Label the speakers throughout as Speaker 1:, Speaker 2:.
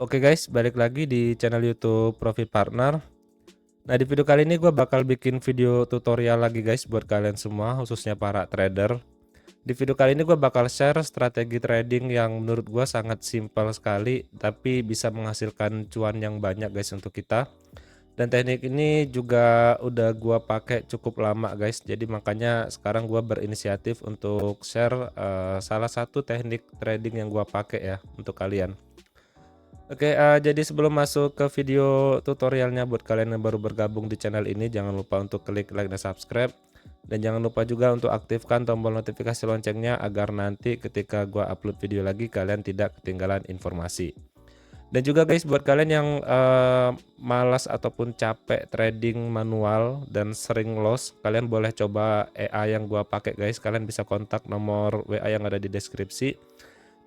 Speaker 1: Oke guys, balik lagi di channel YouTube Profit Partner. Nah, di video kali ini gue bakal bikin video tutorial lagi guys buat kalian semua, khususnya para trader. Di video kali ini gue bakal share strategi trading yang menurut gue sangat simpel sekali, tapi bisa menghasilkan cuan yang banyak guys untuk kita. Dan teknik ini juga udah gue pakai cukup lama guys, jadi makanya sekarang gue berinisiatif untuk share salah satu teknik trading yang gue pakai ya untuk kalian. Oke, jadi sebelum masuk ke video tutorialnya buat kalian yang baru bergabung di channel ini, jangan lupa untuk klik like dan subscribe. Dan jangan lupa juga untuk aktifkan tombol notifikasi loncengnya agar nanti ketika gua upload video lagi kalian tidak ketinggalan informasi. Dan juga guys, buat kalian yang malas ataupun capek trading manual dan sering loss, kalian boleh coba EA yang gua pakai guys. Kalian bisa kontak nomor WA yang ada di deskripsi.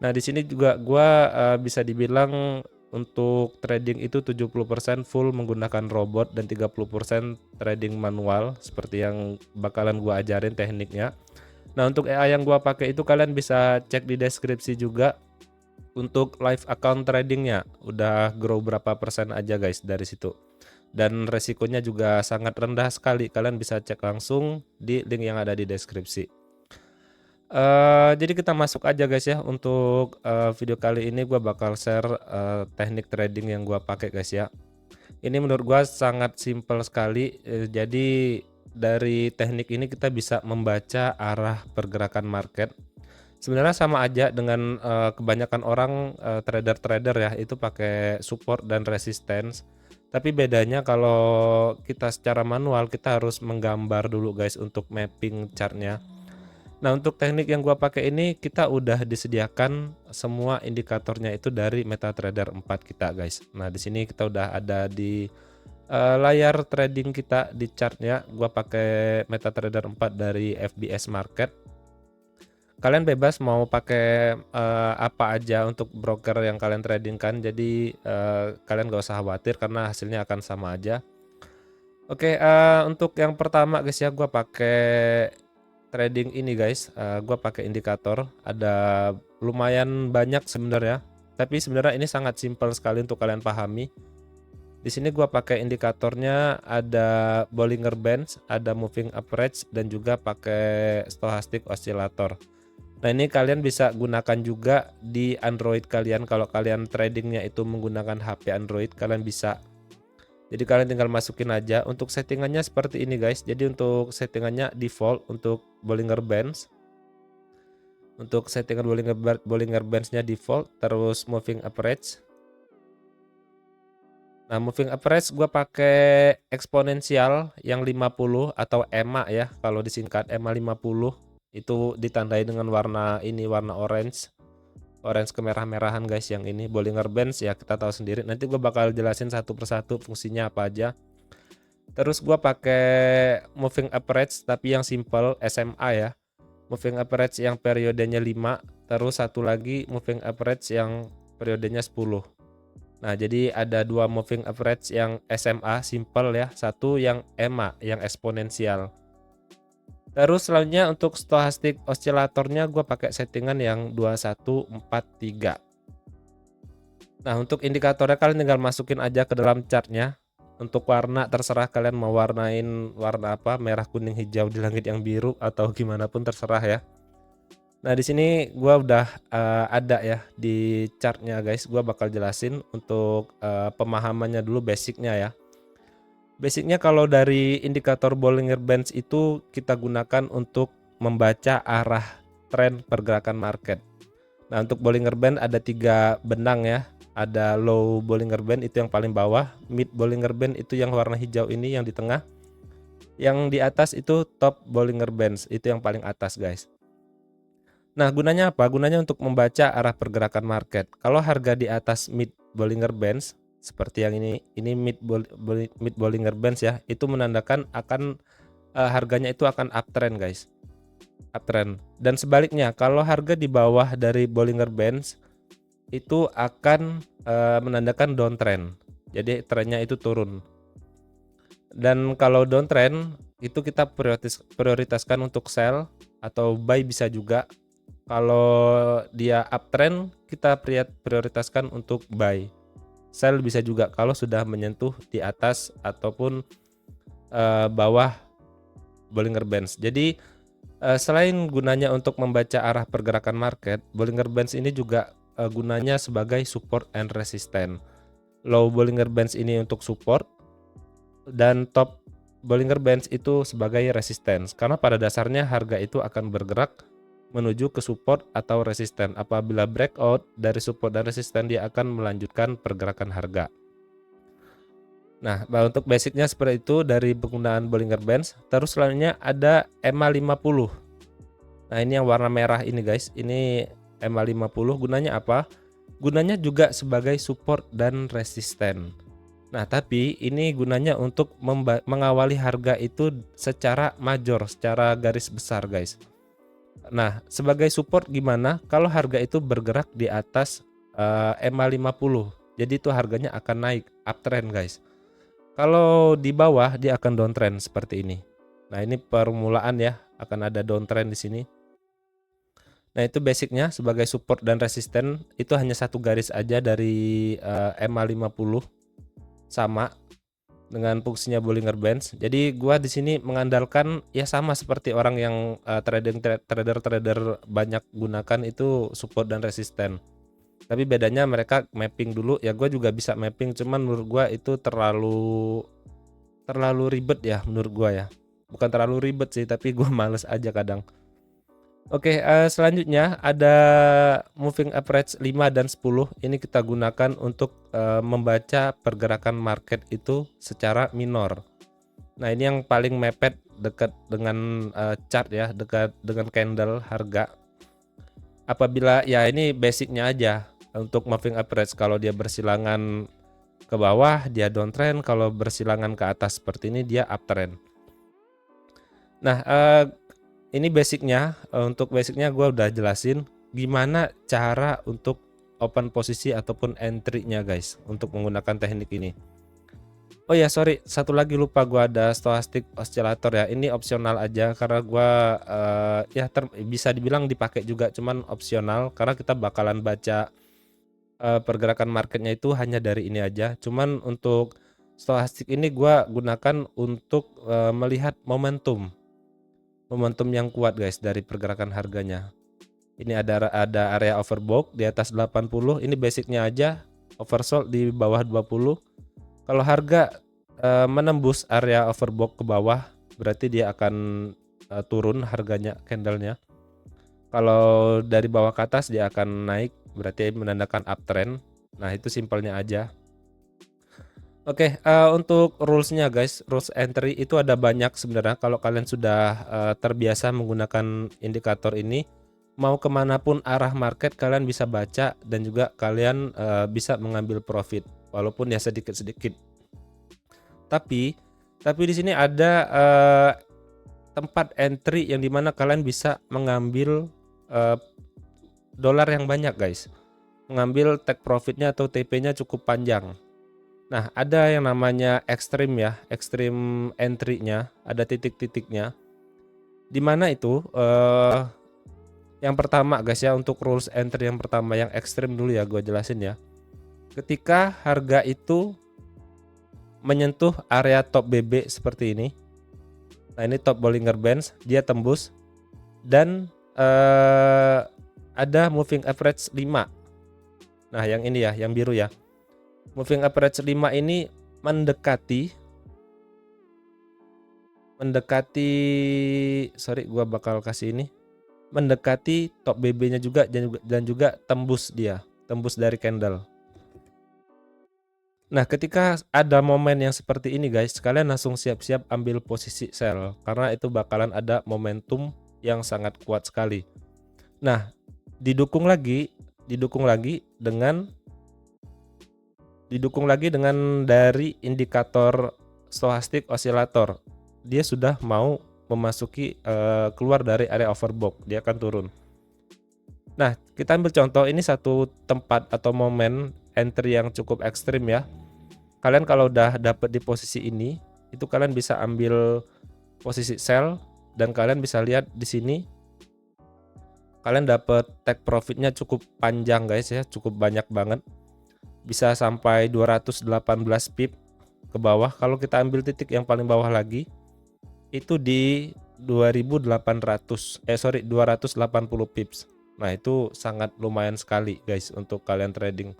Speaker 1: Nah, di sini juga gua bisa dibilang untuk trading itu 70% full menggunakan robot dan 30% trading manual seperti yang bakalan gua ajarin tekniknya. Nah, untuk AI yang gua pakai itu kalian bisa cek di deskripsi juga untuk live account tradingnya. Udah grow berapa persen aja guys dari situ. Dan resikonya juga sangat rendah sekali. Kalian bisa cek langsung di link yang ada di deskripsi. Jadi kita masuk aja guys ya untuk video kali ini gua bakal share teknik trading yang gua pakai guys ya. Ini menurut gua sangat simpel sekali. Jadi dari teknik ini kita bisa membaca arah pergerakan market. Sebenarnya sama aja dengan kebanyakan orang trader-trader ya itu pakai support dan resistance. Tapi bedanya kalau kita secara manual kita harus menggambar dulu guys untuk mapping chartnya. Nah, untuk teknik yang gua pakai ini kita udah disediakan semua indikatornya itu dari MetaTrader 4 kita, guys. Nah, di sini kita udah ada di layar trading kita di chartnya. Gua pakai MetaTrader 4 dari FBS Market. Kalian bebas mau pakai apa aja untuk broker yang kalian trading kan. Jadi kalian gak usah khawatir karena hasilnya akan sama aja. Oke, untuk yang pertama guys ya, gua pakai trading ini guys. Gua pakai indikator, ada lumayan banyak sebenarnya, tapi sebenarnya ini sangat simpel sekali untuk kalian pahami. Di sini gua pakai indikatornya ada Bollinger Bands, ada Moving Average, dan juga pakai Stochastic Oscillator. Nah, ini kalian bisa gunakan juga di Android kalian. Kalau kalian tradingnya itu menggunakan HP Android, kalian bisa. Jadi kalian tinggal masukin aja. Untuk settingannya seperti ini guys. Jadi untuk settingannya default untuk Bollinger Bands. Untuk settingan Bollinger Bands-nya default, terus moving average. Nah, moving average gue pakai eksponensial yang 50 atau EMA ya, kalau disingkat EMA 50. Itu ditandai dengan warna ini, warna orange. Orange kemerah-merahan guys, yang ini Bollinger Bands ya kita tahu sendiri. Nanti gue bakal jelasin satu persatu fungsinya apa aja. Terus gue pakai moving average tapi yang simple SMA ya. Moving average yang periodenya 5, terus satu lagi moving average yang periodenya 10. Nah, jadi ada dua moving average yang SMA simple ya, satu yang EMA yang eksponensial. Terus selanjutnya untuk stochastic oscillatornya gue pakai settingan yang 2143. Nah, untuk indikatornya kalian tinggal masukin aja ke dalam chartnya. Untuk warna terserah kalian mau warnain warna apa, merah, kuning, hijau di langit yang biru atau gimana pun terserah ya. Nah, di sini gua udah ada ya di chartnya guys. Gua bakal jelasin untuk pemahamannya dulu, basicnya ya. Basicnya kalau dari indikator Bollinger Bands itu kita gunakan untuk membaca arah tren pergerakan market. Nah, untuk Bollinger Band ada 3 benang ya. Ada low Bollinger Band itu yang paling bawah, mid Bollinger Band itu yang warna hijau ini yang di tengah. Yang di atas itu top Bollinger Bands, itu yang paling atas guys. Nah, gunanya apa? Gunanya untuk membaca arah pergerakan market. Kalau harga di atas mid Bollinger Bands seperti yang ini mid Bollinger Bands ya, itu menandakan akan harganya itu akan uptrend guys. Uptrend. Dan sebaliknya, kalau harga di bawah dari Bollinger Bands itu akan menandakan downtrend. Jadi trennya itu turun. Dan kalau downtrend itu kita prioritaskan untuk sell atau buy bisa juga. Kalau dia uptrend kita prioritaskan untuk buy. sell bisa juga kalau sudah menyentuh di atas ataupun bawah Bollinger Bands. Jadi selain gunanya untuk membaca arah pergerakan market, Bollinger Bands ini juga gunanya sebagai support and resistance. Low Bollinger Bands ini untuk support dan top Bollinger Bands itu sebagai resistance, karena pada dasarnya harga itu akan bergerak menuju ke support atau resisten. Apabila breakout dari support dan resisten, dia akan melanjutkan pergerakan harga. Nah, untuk basicnya seperti itu dari penggunaan Bollinger Bands. Terus selanjutnya ada EMA 50. Nah, ini yang warna merah ini guys. Ini EMA 50 gunanya apa? Gunanya juga sebagai support dan resisten. Nah, tapi ini gunanya untuk mengawali harga itu secara major, secara garis besar guys. Nah, sebagai support gimana? Kalau harga itu bergerak di atas EMA 50. Jadi itu harganya akan naik uptrend guys. Kalau di bawah dia akan downtrend seperti ini. Nah, ini permulaan ya, akan ada downtrend di sini. Nah, itu basicnya sebagai support dan resisten itu hanya satu garis aja dari EMA 50 sama dengan fungsinya Bollinger Bands. Jadi gua di sini mengandalkan ya sama seperti orang yang trader banyak gunakan itu support dan resisten. Tapi bedanya mereka mapping dulu, ya gue juga bisa mapping, cuman menurut gua itu terlalu ribet ya menurut gua ya. Bukan terlalu ribet sih, tapi gua males aja kadang. Oke, selanjutnya ada moving average 5 dan 10. Ini kita gunakan untuk membaca pergerakan market itu secara minor. Nah, ini yang paling mepet dekat dengan chart ya, dekat dengan candle harga. Apabila ya ini basicnya aja untuk moving average, kalau dia bersilangan ke bawah dia downtrend, kalau bersilangan ke atas seperti ini dia uptrend. Nah, ini basicnya. Untuk basicnya gue udah jelasin gimana cara untuk open posisi ataupun entry-nya guys untuk menggunakan teknik ini. Oh ya sorry, satu lagi lupa, gue ada stochastic oscillator ya. Ini opsional aja karena gue ya bisa dibilang dipakai juga, cuman opsional karena kita bakalan baca pergerakan marketnya itu hanya dari ini aja. Cuman untuk stochastic ini gue gunakan untuk melihat momentum yang kuat guys dari pergerakan harganya. Ini ada area overbought di atas 80. Ini basicnya aja, oversold di bawah 20. Kalau harga menembus area overbought ke bawah, berarti dia akan turun harganya, candlenya. Kalau dari bawah ke atas dia akan naik, berarti menandakan uptrend. Nah, itu simpelnya aja. Oke, untuk rulesnya guys, rules entry itu ada banyak sebenarnya. Kalau kalian sudah terbiasa menggunakan indikator ini, mau kemanapun arah market kalian bisa baca dan juga kalian bisa mengambil profit, walaupun ya sedikit-sedikit. Tapi di sini ada tempat entry yang dimana kalian bisa mengambil dolar yang banyak guys, mengambil take profitnya atau TP-nya cukup panjang. Nah, ada yang namanya ekstrim ya, ekstrim entry-nya, ada titik-titiknya. Di mana itu? Yang pertama guys ya, untuk rules entry yang pertama yang ekstrim dulu ya, gue jelasin ya. Ketika harga itu menyentuh area top BB seperti ini. Nah, ini top Bollinger Bands, dia tembus dan ada moving average 5. Nah, yang ini ya, yang biru ya. Moving average 5 ini mendekati sorry gua bakal kasih ini, mendekati top BB-nya juga dan juga tembus dari candle. Nah, ketika ada momen yang seperti ini guys, kalian langsung siap-siap ambil posisi sell karena itu bakalan ada momentum yang sangat kuat sekali. Nah, didukung lagi dengan dari indikator stochastic oscillator. Dia sudah mau memasuki keluar dari area overbought, dia akan turun. Nah, kita ambil contoh ini satu tempat atau momen entry yang cukup ekstrim ya. Kalian kalau udah dapet di posisi ini, itu kalian bisa ambil posisi sell dan kalian bisa lihat di sini kalian dapat take profitnya cukup panjang guys ya, cukup banyak banget. bisa sampai 218 pip ke bawah. Kalau kita ambil titik yang paling bawah lagi itu di 280 pips. Nah, itu sangat lumayan sekali guys untuk kalian trading.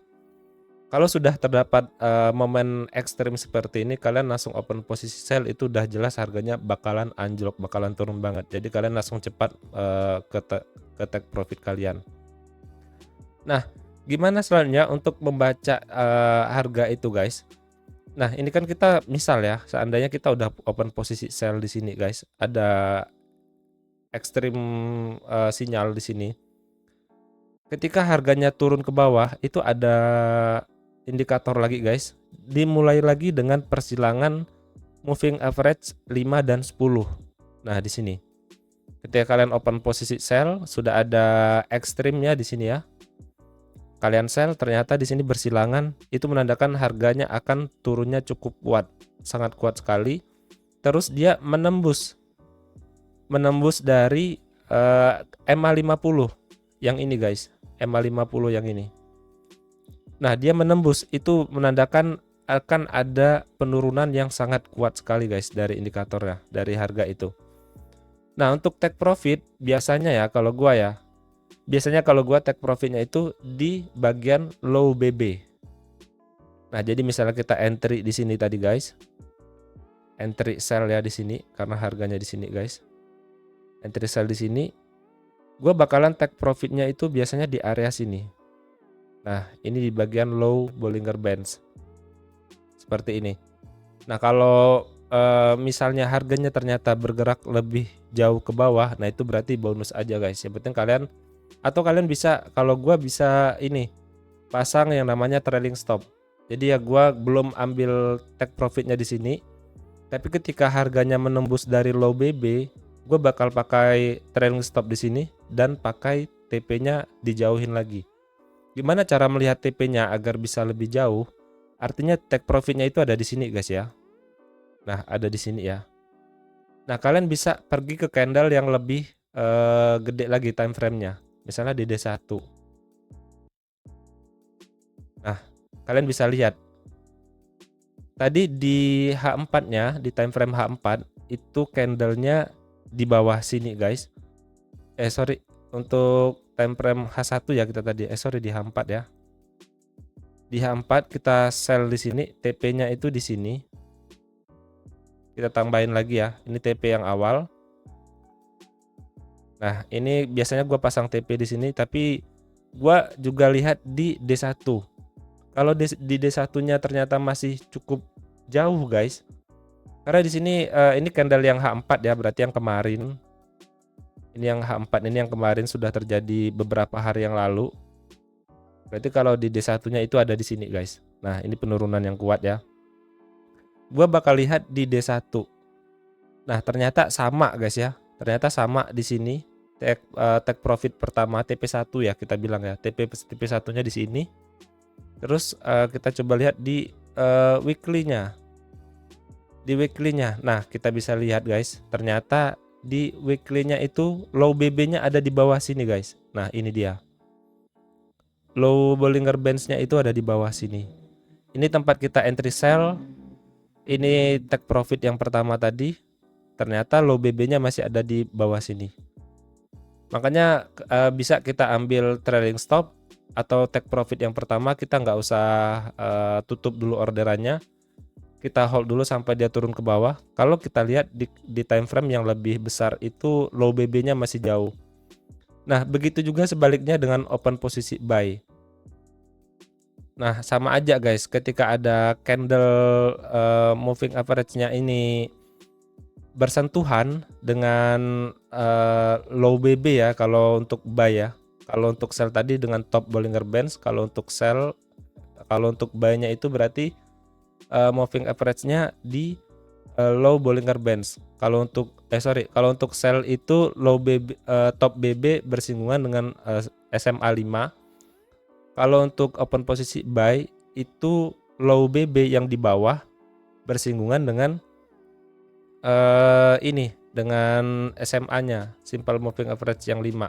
Speaker 1: Kalau sudah terdapat momen ekstrim seperti ini, kalian langsung open posisi sell, itu udah jelas harganya bakalan anjlok, bakalan turun banget. Jadi kalian langsung cepat ke take profit kalian. Nah, gimana selanjutnya untuk membaca harga itu guys? Nah, ini kan kita misal ya, seandainya kita udah open posisi sell di sini guys, ada ekstrim sinyal di sini. Ketika harganya turun ke bawah, itu ada indikator lagi guys. Dimulai lagi dengan persilangan moving average 5 dan 10. Nah, di sini. Ketika kalian open posisi sell, sudah ada ekstrimnya di sini ya. Kalian sell, ternyata di sini bersilangan, itu menandakan harganya akan turunnya cukup kuat, sangat kuat sekali. Terus dia menembus dari MA50 yang ini guys, MA50 yang ini. Nah, dia menembus, itu menandakan akan ada penurunan yang sangat kuat sekali guys dari indikatornya, dari harga itu. Nah, untuk take profit biasanya ya, kalau gua take profitnya itu di bagian low BB. Nah, jadi misalnya kita entry di sini tadi guys, entry sell ya di sini karena harganya di sini guys, entry sell di sini, gue bakalan take profitnya itu biasanya di area sini. Nah, ini di bagian low Bollinger Bands seperti ini. Nah, kalau misalnya harganya ternyata bergerak lebih jauh ke bawah, nah itu berarti bonus aja guys. Yang penting kalian, atau kalian bisa, kalau gua bisa ini pasang yang namanya trailing stop. Jadi ya gua belum ambil take profitnya di sini, tapi ketika harganya menembus dari low BB, gue bakal pakai trailing stop di sini dan pakai TP-nya dijauhin lagi. Gimana cara melihat TP-nya agar bisa lebih jauh? Artinya take profitnya itu ada di sini guys ya. Nah, ada di sini ya. Nah, kalian bisa pergi ke candle yang lebih gede lagi time frame-nya. Misalnya di D1. Nah, kalian bisa lihat. Tadi di H4-nya, di time frame H4, itu candle-nya di bawah sini guys. Sorry, untuk time frame H1 ya kita tadi. Sorry, di H4 ya. Di H4 kita sell di sini, TP-nya itu di sini. Kita tambahin lagi ya. Ini TP yang awal. Nah, ini biasanya gua pasang TP di sini, tapi gua juga lihat di D1. Kalau di D1-nya ternyata masih cukup jauh, guys. Karena di sini ini candle yang H4 ya, berarti yang kemarin. Ini yang H4, ini yang kemarin sudah terjadi beberapa hari yang lalu. Berarti kalau di D1-nya itu ada di sini, guys. Nah, ini penurunan yang kuat ya. Gua bakal lihat di D1. Nah, ternyata sama, guys ya. Ternyata sama di sini. Take profit pertama TP1 ya kita bilang ya. TP1-nya di sini. Terus kita coba lihat di weekly-nya. Di weekly-nya. Nah, kita bisa lihat, guys. Ternyata di weekly-nya itu low BB-nya ada di bawah sini, guys. Nah, ini dia. Low Bollinger Bands-nya itu ada di bawah sini. Ini tempat kita entry sell. Ini take profit yang pertama tadi. Ternyata low BB-nya masih ada di bawah sini. Makanya bisa kita ambil trailing stop atau take profit yang pertama, kita nggak usah tutup dulu orderannya. Kita hold dulu sampai dia turun ke bawah. Kalau kita lihat di time frame yang lebih besar itu low BB-nya masih jauh. Nah, begitu juga sebaliknya dengan open posisi buy. Nah, sama aja guys, ketika ada candle moving average-nya ini bersentuhan dengan low BB ya kalau untuk buy ya. Kalau untuk sell tadi dengan top Bollinger Bands, kalau untuk buy-nya itu berarti moving average-nya di low Bollinger Bands. Kalau untuk sell itu low BB, top BB bersinggungan dengan SMA 5. Kalau untuk open posisi buy itu low BB yang di bawah bersinggungan dengan dengan SMA-nya, simple moving average yang 5.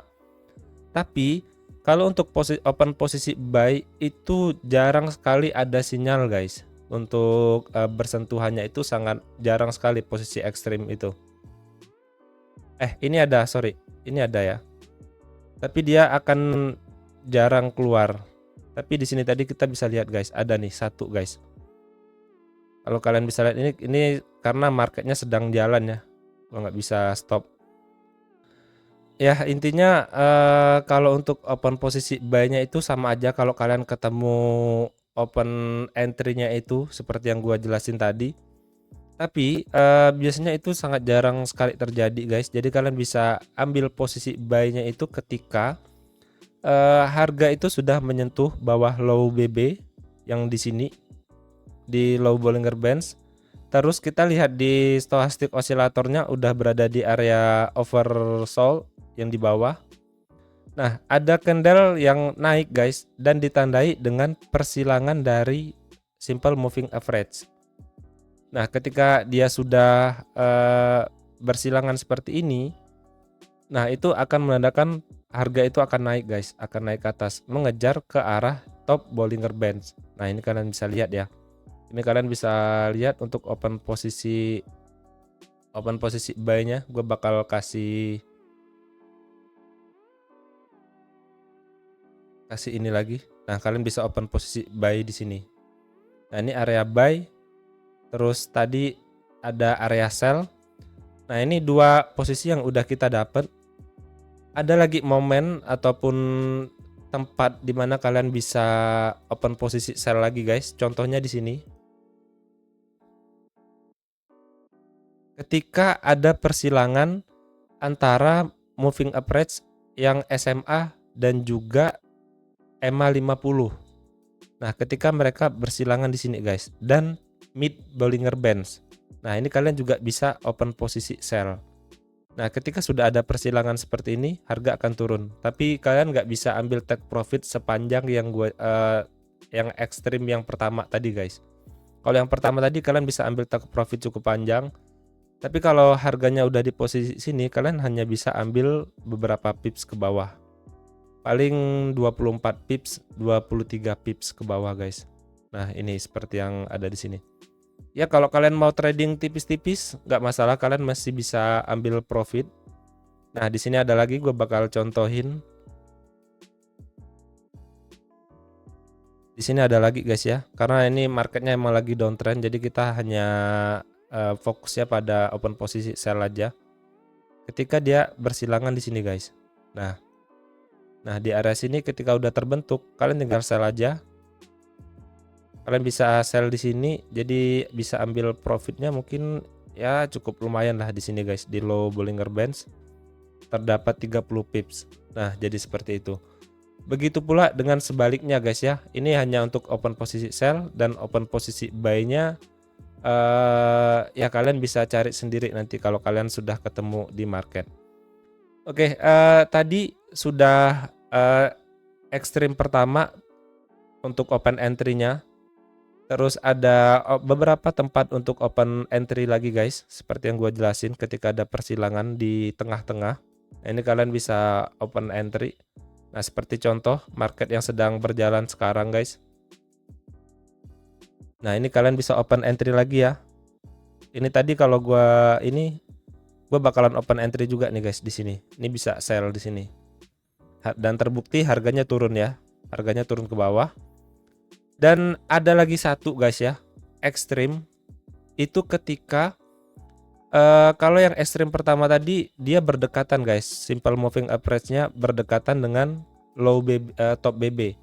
Speaker 1: Tapi Kalau untuk open posisi buy itu jarang sekali ada sinyal guys. Untuk bersentuhannya itu sangat jarang sekali posisi ekstrim itu. Ini ada, sorry, ini ada ya. Tapi dia akan jarang keluar. Tapi di sini tadi kita bisa lihat guys, ada nih satu guys. Kalau kalian bisa lihat ini karena marketnya sedang jalan ya, nggak bisa stop. Ya intinya kalau untuk open posisi buy-nya itu sama aja kalau kalian ketemu open entry-nya itu seperti yang gua jelasin tadi. Tapi biasanya itu sangat jarang sekali terjadi guys. Jadi kalian bisa ambil posisi buy-nya itu ketika harga itu sudah menyentuh bawah low BB yang di sini di low Bollinger Bands. Terus kita lihat di stochastic oscillatornya udah berada di area oversold yang di bawah. Nah, ada candle yang naik guys dan ditandai dengan persilangan dari simple moving average. Nah, ketika dia sudah bersilangan seperti ini, nah itu akan menandakan harga itu akan naik guys, akan naik ke atas mengejar ke arah top Bollinger Bands. Nah, ini kalian bisa lihat ya. Ini kalian bisa lihat untuk open posisi buy-nya. Gue bakal kasih ini lagi. Nah, kalian bisa open posisi buy di sini. Nah, ini area buy. Terus tadi ada area sell. Nah, ini dua posisi yang udah kita dapat. Ada lagi momen ataupun tempat di mana kalian bisa open posisi sell lagi guys. Contohnya di sini. Ketika ada persilangan antara moving average yang SMA dan juga EMA 50. Nah, ketika mereka bersilangan di sini guys dan mid Bollinger Bands. Nah, ini kalian juga bisa open posisi sell. Nah, ketika sudah ada persilangan seperti ini, harga akan turun. Tapi kalian nggak bisa ambil take profit sepanjang yang yang ekstrim yang pertama tadi guys. Kalau yang pertama tadi kalian bisa ambil take profit cukup panjang. Tapi kalau harganya udah di posisi sini, kalian hanya bisa ambil beberapa pips ke bawah. Paling 24 pips, 23 pips ke bawah guys. Nah, ini seperti yang ada di sini. Ya, kalau kalian mau trading tipis-tipis, nggak masalah, kalian masih bisa ambil profit. Nah, di sini ada lagi, gue bakal contohin. Di sini ada lagi guys ya, karena ini marketnya emang lagi downtrend, jadi kita hanya fokusnya pada open posisi sell aja. Ketika dia bersilangan di sini guys. Nah di area sini ketika udah terbentuk, kalian tinggal sell aja. Kalian bisa sell di sini, jadi bisa ambil profitnya mungkin ya cukup lumayan lah di sini guys, di low Bollinger Bands terdapat 30 pips. Nah, jadi seperti itu. Begitu pula dengan sebaliknya guys ya. Ini hanya untuk open posisi sell dan open posisi buy-nya ya kalian bisa cari sendiri nanti kalau kalian sudah ketemu di market. Oke, tadi sudah ekstrim pertama untuk open entry-nya. Terus ada beberapa tempat untuk open entry lagi guys, seperti yang gue jelasin ketika ada persilangan di tengah-tengah. Nah, ini kalian bisa open entry. Nah, seperti contoh market yang sedang berjalan sekarang guys. Nah, ini kalian bisa open entry lagi ya. Ini tadi kalau gue bakalan open entry juga nih guys di sini. Ini bisa sell di sini. Dan terbukti harganya turun ya. Harganya turun ke bawah. Dan ada lagi satu guys ya, ekstrim itu ketika kalau yang ekstrim pertama tadi dia berdekatan guys, simple moving average-nya berdekatan dengan low BB, top BB.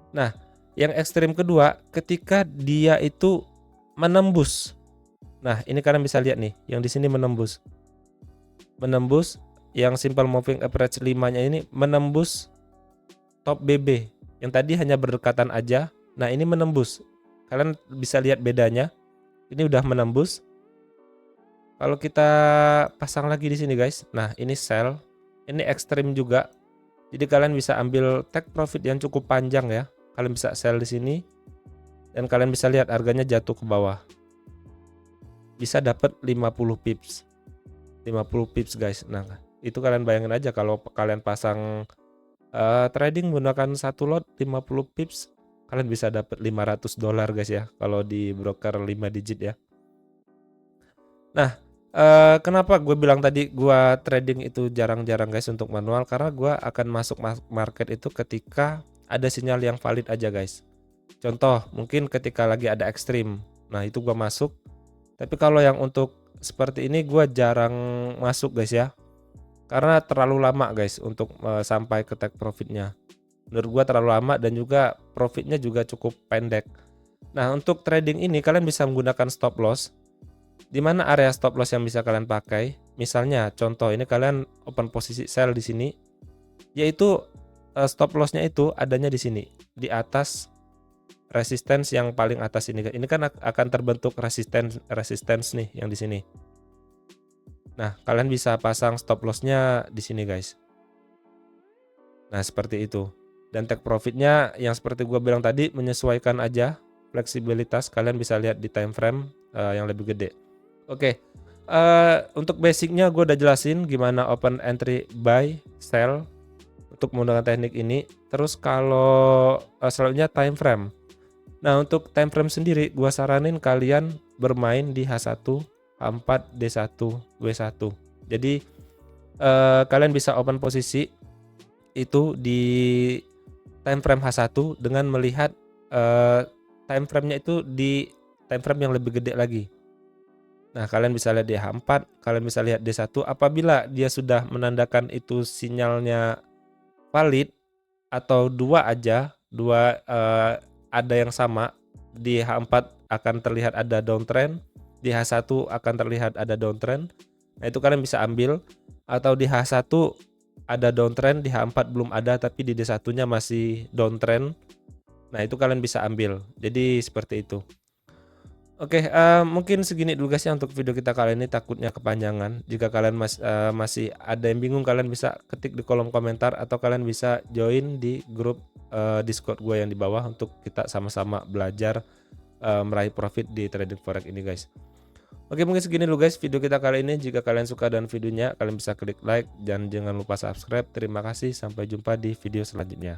Speaker 1: Nah, yang ekstrim kedua ketika dia itu menembus. Nah, ini kalian bisa lihat nih, yang di sini menembus. Yang simple moving average 5-nya ini menembus top BB. Yang tadi hanya berdekatan aja. Nah, ini menembus. Kalian bisa lihat bedanya. Ini udah menembus. Kalau kita pasang lagi di sini guys. Nah, ini sell. Ini ekstrim juga. Jadi kalian bisa ambil take profit yang cukup panjang ya. Kalian bisa sell di sini. Dan kalian bisa lihat harganya jatuh ke bawah. Bisa dapat 50 pips. 50 pips guys. Nah, itu kalian bayangin aja kalau kalian pasang trading menggunakan satu lot 50 pips, kalian bisa dapat $500 guys ya kalau di broker 5 digit ya. Nah, kenapa gue bilang tadi gue trading itu jarang-jarang guys untuk manual, karena gue akan masuk market itu ketika ada sinyal yang valid aja guys. Contoh mungkin ketika lagi ada ekstrim, nah itu gue masuk. Tapi kalau yang untuk seperti ini gue jarang masuk guys ya, karena terlalu lama guys untuk sampai ke take profitnya. Menurut gue terlalu lama dan juga profitnya juga cukup pendek. Nah, untuk trading ini kalian bisa menggunakan stop loss. Di mana area stop loss yang bisa kalian pakai? Misalnya contoh ini kalian open posisi sell di sini, yaitu stop lossnya itu adanya di sini, di atas resistance yang paling atas ini. Ini kan akan terbentuk resistance nih yang di sini. Nah, kalian bisa pasang stop lossnya di sini guys. Nah, seperti itu. Dan take profitnya yang seperti gue bilang tadi, menyesuaikan aja fleksibilitas. Kalian bisa lihat di time frame yang lebih gede. Oke, untuk basicnya gue udah jelasin gimana open entry, buy, sell untuk menggunakan teknik ini. Terus kalau selanjutnya time frame. Nah, untuk time frame sendiri gue saranin kalian bermain di H1, H4, D1, W1. Jadi kalian bisa open posisi itu di time frame H1 dengan melihat time frame-nya itu di time frame yang lebih gede lagi. Nah, kalian bisa lihat di H4, kalian bisa lihat D1. Apabila dia sudah menandakan itu sinyalnya valid atau dua ada yang sama, di H4 akan terlihat ada downtrend, di H1 akan terlihat ada downtrend. Nah, itu kalian bisa ambil. Atau di H1 ada downtrend, di H4 belum ada tapi di D1-nya masih downtrend. Nah, itu kalian bisa ambil. Jadi seperti itu. Oke, mungkin segini dulu guys ya untuk video kita kali ini, takutnya kepanjangan. Jika kalian masih ada yang bingung, kalian bisa ketik di kolom komentar atau kalian bisa join di grup Discord gue yang di bawah untuk kita sama-sama belajar meraih profit di trading forex ini guys. Oke, mungkin segini dulu guys video kita kali ini. Jika kalian suka dengan videonya, kalian bisa klik like dan jangan lupa subscribe. Terima kasih, sampai jumpa di video selanjutnya.